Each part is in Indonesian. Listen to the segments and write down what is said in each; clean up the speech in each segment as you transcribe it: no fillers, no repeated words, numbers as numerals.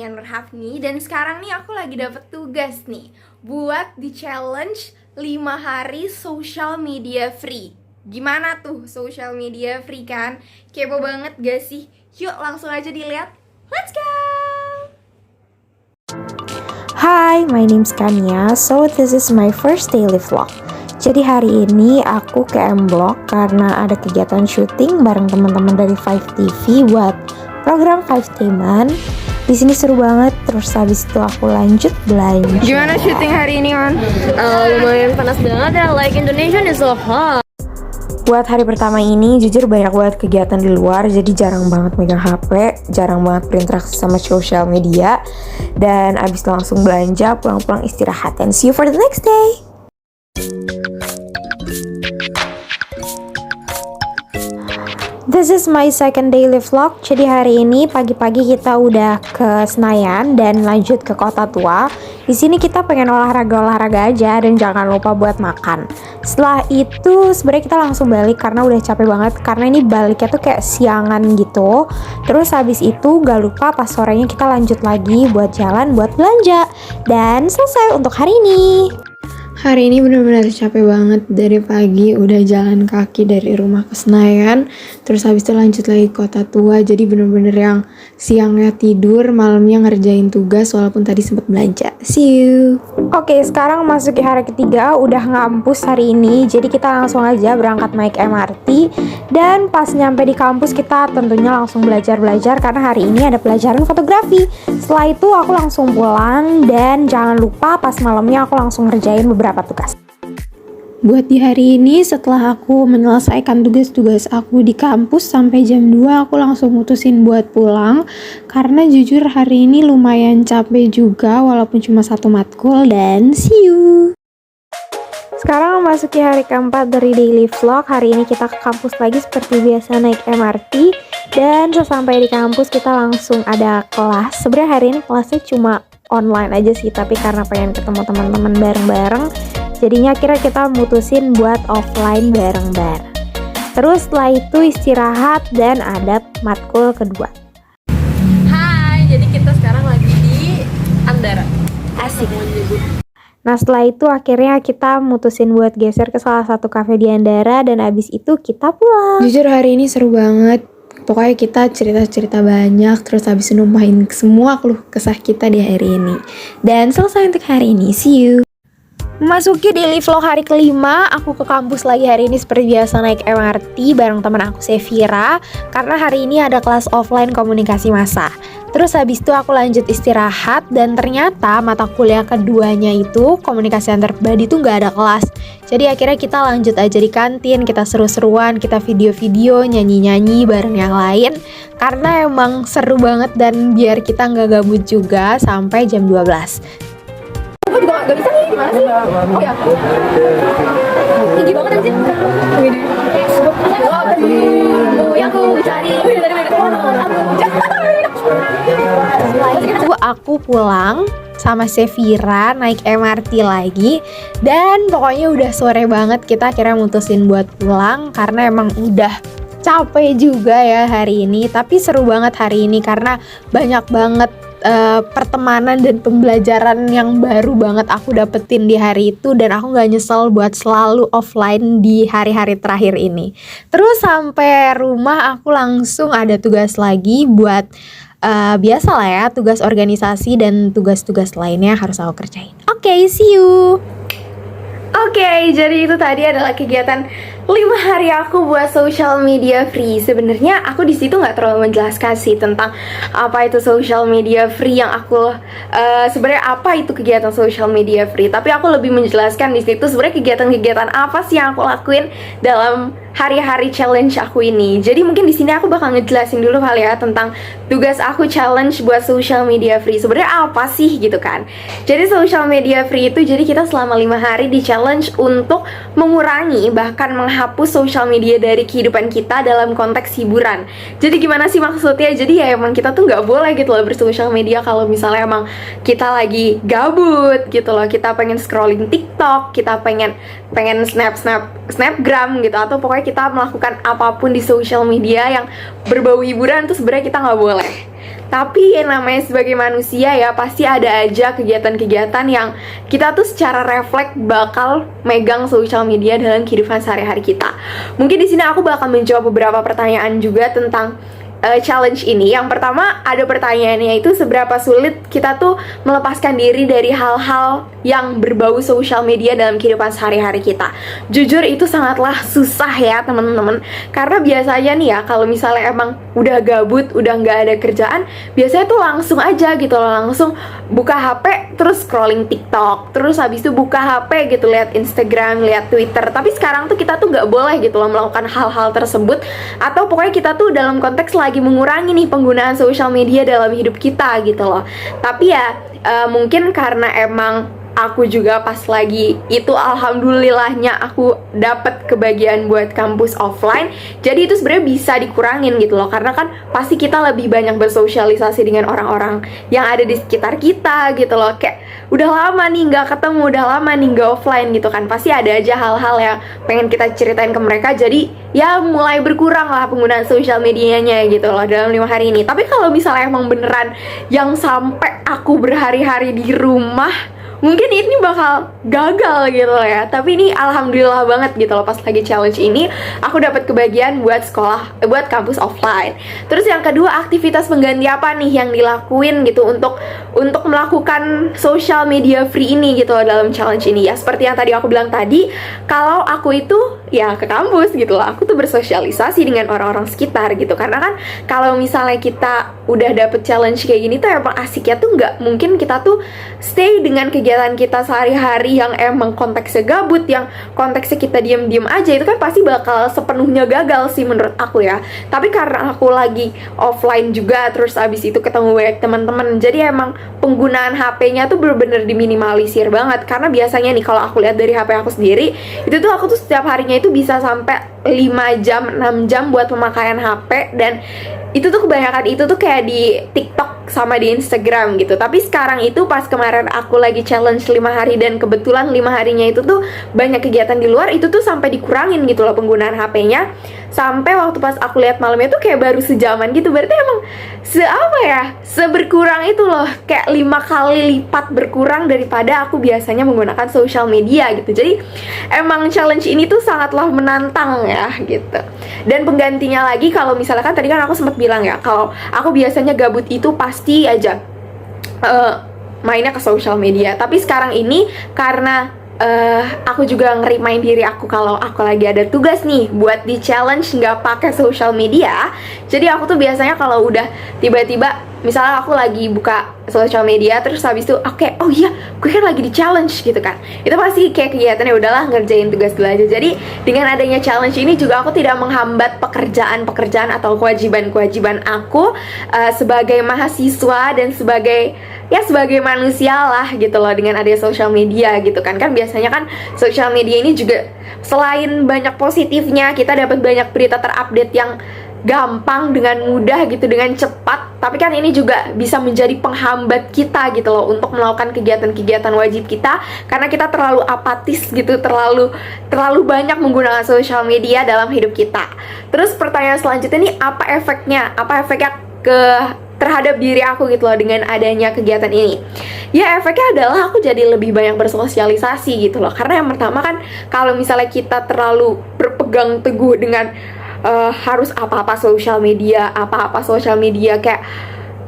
Kania Nurhafni. Dan sekarang nih aku lagi dapet tugas nih buat di challenge 5 hari social media free. Gimana tuh social media free kan? Kepo banget gak sih? Yuk langsung aja dilihat. Let's go! Hi, my name's Kania. So this is my first daily vlog. Jadi hari ini aku ke M Block karena ada kegiatan syuting bareng teman-teman dari 5TV buat program 5Day Month. Di sini seru banget. Terus habis itu aku lanjut belanja. Gimana syuting hari ini, Man? Lumayan panas banget ya, like Indonesia is so hot. Buat hari pertama ini jujur banyak banget kegiatan di luar, jadi jarang banget megang HP, jarang banget berinteraksi sama sosial media. Dan abis itu langsung belanja, pulang-pulang istirahat. And see you for the next day. This is my second daily vlog. Jadi hari ini pagi-pagi kita udah ke Senayan dan lanjut ke Kota Tua. Di sini kita pengen olahraga aja dan jangan lupa buat makan. Setelah itu sebenarnya kita langsung balik karena udah capek banget, karena ini baliknya tuh kayak siangan gitu. Terus habis itu gak lupa pas sorenya kita lanjut lagi buat jalan, buat belanja. Dan selesai untuk hari ini. Hari ini benar-benar capek banget. Dari pagi udah jalan kaki dari rumah ke Senayan, terus habis itu lanjut lagi ke Kota Tua. Jadi bener-bener yang siangnya tidur, malamnya ngerjain tugas walaupun tadi sempat belanja. See you. Oke, sekarang masuki hari ketiga, udah ngampus hari ini. Jadi kita langsung aja berangkat naik MRT. Dan pas nyampe di kampus kita tentunya langsung belajar karena hari ini ada pelajaran fotografi. Setelah itu aku langsung pulang dan jangan lupa pas malamnya aku langsung ngerjain beberapa tugas. Buat di hari ini, setelah aku menyelesaikan tugas-tugas aku di kampus sampai jam 2, aku langsung mutusin buat pulang. Karena jujur hari ini lumayan capek juga walaupun cuma satu matkul. Dan see you. Sekarang memasuki hari keempat dari daily vlog. Hari ini kita ke kampus lagi seperti biasa naik MRT. Dan sesampai di kampus kita langsung ada kelas. Sebenarnya hari ini kelasnya cuma online aja sih, tapi karena pengen ketemu teman-teman bareng-bareng, jadinya akhirnya kita mutusin buat offline bareng-bareng. Terus setelah itu istirahat dan ada matkul kedua. Hai, jadi kita sekarang lagi di Andara. Asik. Nah setelah itu akhirnya kita mutusin buat geser ke salah satu cafe di Andara dan abis itu kita pulang. Jujur hari ini seru banget. Pokoknya kita cerita-cerita banyak, terus habis numpahin semua keluh kesah kita di hari ini. Dan selesai untuk hari ini. See you. Memasuki daily vlog hari kelima, aku ke kampus lagi hari ini seperti biasa naik MRT bareng teman aku Sevira. Karena hari ini ada kelas offline komunikasi massa. Terus habis itu aku lanjut istirahat dan ternyata mata kuliah keduanya itu komunikasi antar pribadi itu nggak ada kelas. Jadi akhirnya kita lanjut aja di kantin, kita seru-seruan, kita video-video, nyanyi-nyanyi bareng yang lain. Karena emang seru banget dan biar kita nggak gabut juga sampai jam 12. Aku juga gak bisa nih, gimana sih? Oh ya, tinggi banget aja. Yang ku cari. Aku pulang sama Sevira naik MRT lagi dan pokoknya udah sore banget, kita akhirnya mutusin buat pulang karena emang udah capek juga ya hari ini. Tapi seru banget hari ini karena banyak banget pertemanan dan pembelajaran yang baru banget aku dapetin di hari itu. Dan aku gak nyesel buat selalu offline di hari-hari terakhir ini. Terus sampai rumah aku langsung ada tugas lagi buat biasa lah ya, tugas organisasi dan tugas-tugas lainnya harus aku kerjain. Oke, see you. Oke, jadi itu tadi adalah kegiatan 5 hari aku buat social media free. Sebenarnya aku di situ nggak terlalu menjelaskan sih tentang apa itu social media free yang aku sebenarnya apa itu kegiatan social media free. Tapi aku lebih menjelaskan di situ sebenarnya kegiatan-kegiatan apa sih yang aku lakuin dalam hari-hari challenge aku ini. Jadi mungkin di sini aku bakal ngejelasin dulu kali ya tentang tugas aku challenge buat social media free. Sebenarnya apa sih gitu kan? Jadi social media free itu jadi kita selama 5 hari di challenge untuk mengurangi bahkan menghapus social media dari kehidupan kita dalam konteks hiburan. Jadi gimana sih maksudnya? Jadi ya emang kita tuh nggak boleh gitu loh bersosial media kalau misalnya emang kita lagi gabut gitu loh. Kita pengen scrolling TikTok, kita pengen snapgram gitu, atau pokoknya kita melakukan apapun di social media yang berbau hiburan tuh sebenarnya kita nggak boleh. Tapi yang namanya sebagai manusia ya pasti ada aja kegiatan-kegiatan yang kita tuh secara refleks bakal megang sosial media dalam kehidupan sehari-hari kita. Mungkin di sini aku bakal menjawab beberapa pertanyaan juga tentang challenge ini. Yang pertama ada pertanyaannya, itu seberapa sulit kita tuh melepaskan diri dari hal-hal yang berbau sosial media dalam kehidupan sehari-hari kita. Jujur itu sangatlah susah ya teman-teman, karena biasanya nih ya kalau misalnya emang udah gabut, udah nggak ada kerjaan, biasanya tuh langsung aja gitu loh, langsung buka HP terus scrolling TikTok, terus habis itu buka HP gitu, lihat Instagram, lihat Twitter. Tapi sekarang tuh kita tuh nggak boleh gitu loh melakukan hal-hal tersebut, atau pokoknya kita tuh dalam konteks lagi mengurangi nih penggunaan sosial media dalam hidup kita gitu loh. Tapi ya mungkin karena emang aku juga pas lagi itu alhamdulillahnya aku dapat kebagian buat kampus offline, jadi itu sebenarnya bisa dikurangin gitu loh, karena kan pasti kita lebih banyak bersosialisasi dengan orang-orang yang ada di sekitar kita gitu loh. Kayak udah lama nih nggak ketemu, udah lama nih nggak offline gitu kan, pasti ada aja hal-hal yang pengen kita ceritain ke mereka. Jadi ya mulai berkurang lah penggunaan sosial medianya gitu loh dalam 5 hari ini. Tapi kalau misalnya emang beneran yang sampai aku berhari-hari di rumah, mungkin ini bakal gagal gitu ya. Tapi ini alhamdulillah banget gitu loh, pas lagi challenge ini aku dapat kebagian buat sekolah, buat kampus offline. Terus yang kedua, aktivitas pengganti apa nih yang dilakuin gitu untuk melakukan social media free ini gitu loh dalam challenge ini. Ya seperti yang tadi aku bilang tadi, kalau aku itu ya ke kampus gitu loh, aku tuh bersosialisasi dengan orang-orang sekitar gitu. Karena kan kalau misalnya kita udah dapet challenge kayak gini tuh emang asiknya tuh nggak mungkin kita tuh stay dengan kegiatan kita sehari-hari yang emang konteksnya gabut, yang konteksnya kita diem-diem aja, itu kan pasti bakal sepenuhnya gagal sih menurut aku ya. Tapi karena aku lagi offline juga, terus abis itu ketemu banyak teman-teman, jadi emang penggunaan HP-nya tuh bener-bener diminimalisir banget. Karena biasanya nih kalau aku lihat dari HP aku sendiri, itu tuh aku tuh setiap harinya itu bisa sampai 5 jam, 6 jam buat pemakaian HP, dan itu tuh kebanyakan itu tuh kayak di TikTok sama di Instagram gitu. Tapi sekarang itu pas kemarin aku lagi challenge 5 hari dan kebetulan 5 harinya itu tuh banyak kegiatan di luar, itu tuh sampai dikurangin gitu loh penggunaan HP-nya. Sampai waktu pas aku lihat malamnya tuh kayak baru sejaman gitu. Berarti emang seberkurang itu loh, kayak 5 kali lipat berkurang daripada aku biasanya menggunakan social media gitu. Jadi emang challenge ini tuh sangatlah menantang ya gitu. Dan penggantinya lagi, kalau misalnya kan tadi kan aku sempat bilang ya, kalau aku biasanya gabut itu pasti aja mainnya ke social media. Tapi sekarang ini karena aku juga ngerimain diri aku kalau aku lagi ada tugas nih buat di challenge nggak pakai social media. Jadi aku tuh biasanya kalau udah tiba-tiba misalnya aku lagi buka social media terus habis itu oke, oh iya gue kan lagi di challenge gitu kan, itu pasti kayak kegiatannya udahlah ngerjain tugas dulu aja. Jadi dengan adanya challenge ini juga aku tidak menghambat pekerjaan atau kewajiban aku sebagai mahasiswa dan sebagai manusia lah gitu loh, dengan adanya social media gitu kan. Kan biasanya kan social media ini juga selain banyak positifnya, kita dapat banyak berita terupdate yang gampang, dengan mudah gitu, dengan cepat. Tapi kan ini juga bisa menjadi penghambat kita gitu loh untuk melakukan kegiatan-kegiatan wajib kita, karena kita terlalu apatis gitu, terlalu banyak menggunakan sosial media dalam hidup kita. Terus pertanyaan selanjutnya nih, apa efeknya terhadap diri aku gitu loh dengan adanya kegiatan ini? Ya efeknya adalah aku jadi lebih banyak bersosialisasi gitu loh. Karena yang pertama kan kalau misalnya kita terlalu berpegang teguh dengan harus apa-apa sosial media kayak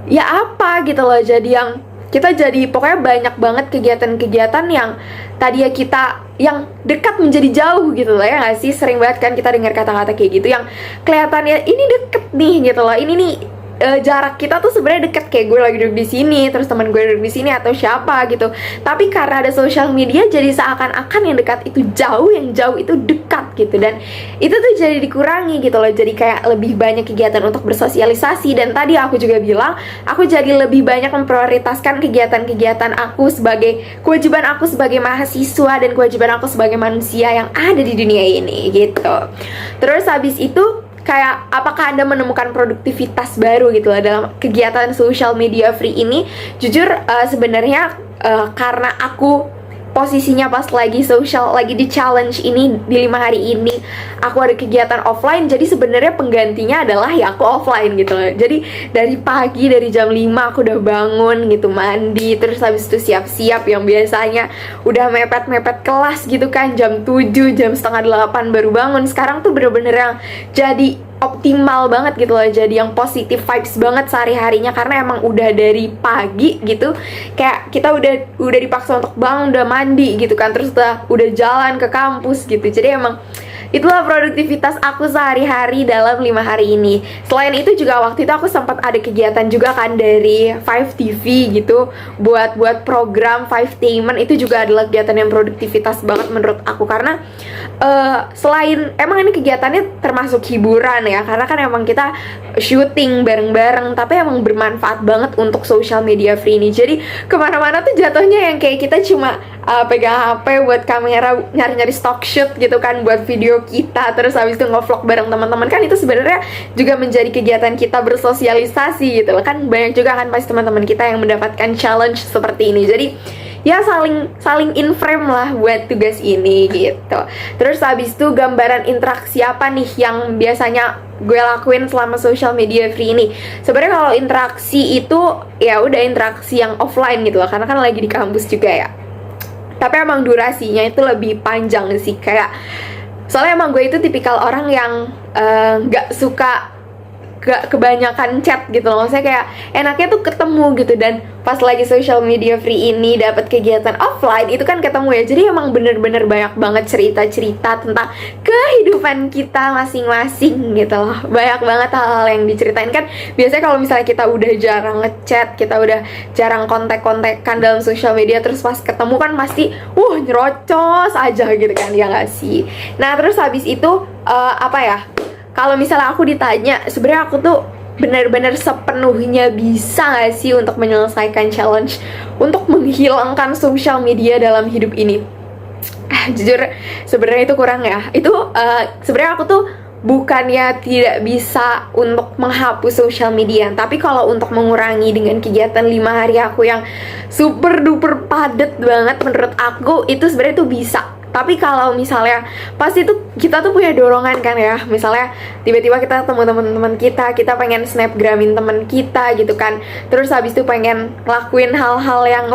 ya apa gitu loh, jadi yang kita jadi pokoknya banyak banget kegiatan-kegiatan yang tadi ya kita yang dekat menjadi jauh gitu loh, ya nggak sih? Sering banget kan kita dengar kata-kata kayak gitu yang kelihatannya ini deket nih gitu loh, ini nih jarak kita tuh sebenarnya deket, kayak gue lagi duduk di sini terus teman gue duduk di sini atau siapa gitu. Tapi karena ada sosial media jadi seakan-akan yang dekat itu jauh, yang jauh itu dekat gitu, dan itu tuh jadi dikurangi gitu loh. Jadi kayak lebih banyak kegiatan untuk bersosialisasi, dan tadi aku juga bilang aku jadi lebih banyak memprioritaskan kegiatan-kegiatan aku sebagai kewajiban aku sebagai mahasiswa dan kewajiban aku sebagai manusia yang ada di dunia ini gitu. Terus habis itu kayak apakah Anda menemukan produktivitas baru gitu loh dalam kegiatan social media free ini? Jujur sebenarnya karena aku posisinya pas lagi di challenge ini di 5 hari ini aku ada kegiatan offline, jadi sebenarnya penggantinya adalah ya aku offline gitu loh. Jadi dari pagi, dari jam 5 aku udah bangun gitu, mandi, terus habis itu siap-siap yang biasanya udah mepet-mepet kelas gitu kan, jam 7, jam setengah 8 baru bangun. Sekarang tuh bener-bener yang jadi optimal banget gitu loh, jadi yang positif vibes banget sehari-harinya, karena emang udah dari pagi gitu, kayak kita udah dipaksa untuk bangun, udah mandi gitu kan, terus udah jalan ke kampus gitu. Jadi emang itulah produktivitas aku sehari-hari dalam 5 hari ini. Selain itu juga waktu itu aku sempat ada kegiatan juga kan dari 5TV gitu, buat program 5tainment. Itu juga adalah kegiatan yang produktivitas banget menurut aku, karena selain emang ini kegiatannya termasuk hiburan ya, karena kan emang kita syuting bareng-bareng, tapi emang bermanfaat banget untuk social media free ini. Jadi kemana-mana tuh jatuhnya yang kayak kita cuma pegang HP buat kamera, nyari-nyari stock shoot gitu kan, buat video kita, terus habis itu nge-vlog bareng teman-teman. Kan itu sebenarnya juga menjadi kegiatan kita bersosialisasi gitu loh. Kan banyak juga kan pasti teman-teman kita yang mendapatkan challenge seperti ini. Jadi ya saling in frame lah buat tugas ini gitu. Terus habis itu gambaran interaksi apa nih yang biasanya gue lakuin selama social media free ini. Sebenarnya kalau interaksi itu ya udah interaksi yang offline gitu loh, karena kan lagi di kampus juga ya. Tapi emang durasinya itu lebih panjang sih, kayak soalnya emang gue itu tipikal orang yang gak kebanyakan chat gitu loh. Maksudnya kayak enaknya tuh ketemu gitu, dan pas lagi social media free ini dapat kegiatan offline itu kan ketemu ya. Jadi emang bener-bener banyak banget cerita-cerita tentang kehidupan kita masing-masing gitu loh. Banyak banget hal-hal yang diceritain kan. Biasanya kalau misalnya kita udah jarang ngechat, kita udah jarang kontak-kontakan dalam social media, terus pas ketemu kan pasti nyerocos aja gitu kan, ya gak sih? Nah terus habis itu apa ya, kalau misalnya aku ditanya, sebenarnya aku tuh benar-benar sepenuhnya bisa gak sih untuk menyelesaikan challenge, untuk menghilangkan social media dalam hidup ini? Jujur, sebenarnya itu kurang ya. Itu sebenarnya aku tuh bukannya tidak bisa untuk menghapus social media, tapi kalau untuk mengurangi dengan kegiatan 5 hari aku yang super duper padat banget, menurut aku itu sebenarnya tuh bisa. Tapi kalau misalnya pasti tuh kita tuh punya dorongan kan ya, misalnya tiba-tiba kita ketemu teman-teman kita pengen snapgramin teman kita gitu kan, terus habis itu pengen ngelakuin hal-hal yang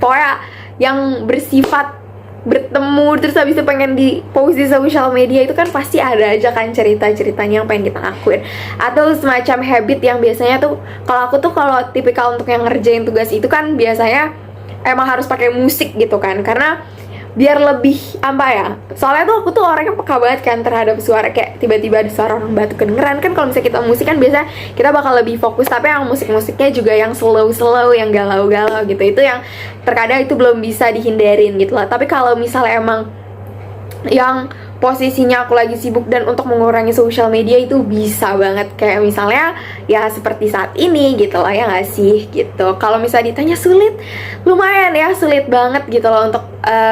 pokoknya yang bersifat bertemu, terus habis itu pengen di post di social media, itu kan pasti ada aja kan cerita-ceritanya yang pengen kita lakuin, atau semacam habit yang biasanya tuh kalau aku tuh kalau tipikal untuk yang ngerjain tugas itu kan biasanya emang harus pakai musik gitu kan, karena biar lebih apa ya, soalnya tuh aku tuh orangnya peka banget kan terhadap suara, kayak tiba-tiba ada suara orang batuk kedengeran kan. Kalau misalnya kita musik kan biasa kita bakal lebih fokus, tapi yang musik-musiknya juga yang slow-slow, yang galau-galau gitu, itu yang terkadang itu belum bisa dihindarin gitu lah. Tapi kalau misalnya emang yang posisinya aku lagi sibuk dan untuk mengurangi social media, itu bisa banget, kayak misalnya ya seperti saat ini gitu loh, ya gak sih gitu. Kalau misalnya ditanya sulit, lumayan ya, sulit banget gitu loh untuk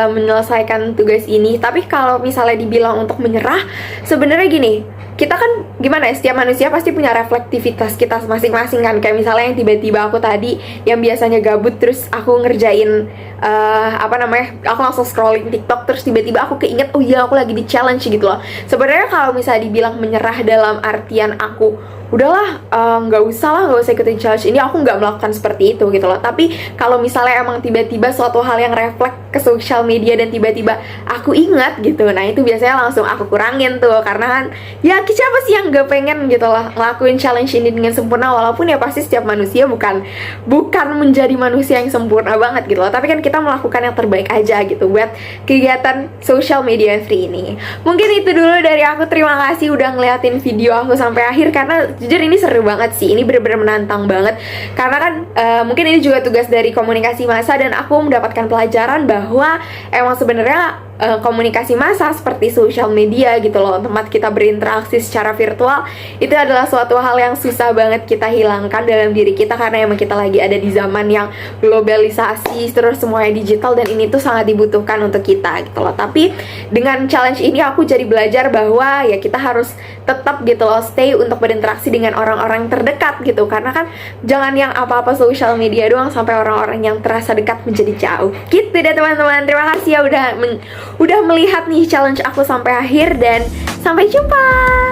menyelesaikan tugas ini. Tapi kalau misalnya dibilang untuk menyerah, sebenarnya gini, kita kan gimana ya, setiap manusia pasti punya reflektivitas kita masing-masing kan. Kayak misalnya yang tiba-tiba aku tadi yang biasanya gabut, terus aku ngerjain aku langsung scrolling TikTok, terus tiba-tiba aku keinget, oh iya aku lagi di challenge gitu loh. Sebenarnya kalau misalnya dibilang menyerah dalam artian aku udahlah nggak usah ikutin challenge ini, aku nggak melakukan seperti itu gitu loh. Tapi kalau misalnya emang tiba-tiba suatu hal yang refleks ke social media dan tiba-tiba aku ingat gitu, nah itu biasanya langsung aku kurangin tuh, karena kan ya siapa sih yang nggak pengen gitu loh ngelakuin challenge ini dengan sempurna, walaupun ya pasti setiap manusia bukan menjadi manusia yang sempurna banget gitu loh, tapi kan kita melakukan yang terbaik aja gitu buat kegiatan social media free ini. Mungkin itu dulu dari aku, terima kasih udah ngeliatin video aku sampai akhir, karena jujur ini seru banget sih, ini bener-bener menantang banget, karena kan mungkin ini juga tugas dari komunikasi massa, dan aku mendapatkan pelajaran bahwa emang sebenarnya komunikasi massa seperti sosial media gitu loh, tempat kita berinteraksi secara virtual, itu adalah suatu hal yang susah banget kita hilangkan dalam diri kita karena emang kita lagi ada di zaman yang globalisasi, terus semuanya digital, dan ini tuh sangat dibutuhkan untuk kita gitu loh. Tapi dengan challenge ini aku jadi belajar bahwa ya kita harus tetap gitu loh stay untuk berinteraksi dengan orang-orang terdekat gitu, karena kan jangan yang apa-apa sosial media doang sampai orang-orang yang terasa dekat menjadi jauh gitu deh teman-teman. Terima kasih ya udah melihat nih challenge aku sampai akhir, dan sampai jumpa.